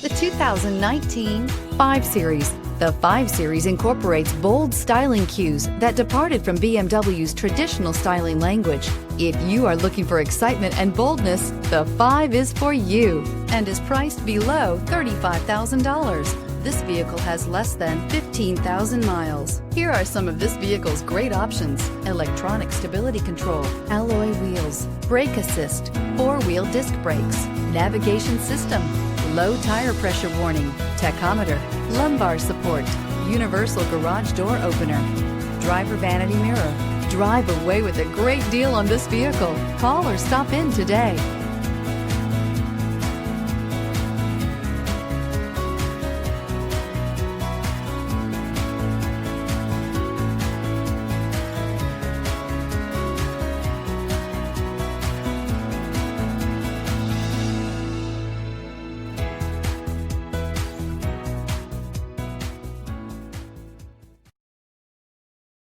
The 2019 5 Series. The 5 Series incorporates bold styling cues that departed from BMW's traditional styling language. If you are looking for excitement and boldness, the 5 is for you and is priced below $35,000. This vehicle has less than 15,000 miles. Here are some of this vehicle's great options: electronic stability control, alloy wheels, brake assist, 4-wheel disc brakes, navigation system, low tire pressure warning, tachometer, lumbar support, universal garage door opener, driver vanity mirror. Drive away with a great deal on this vehicle. Call or stop in today.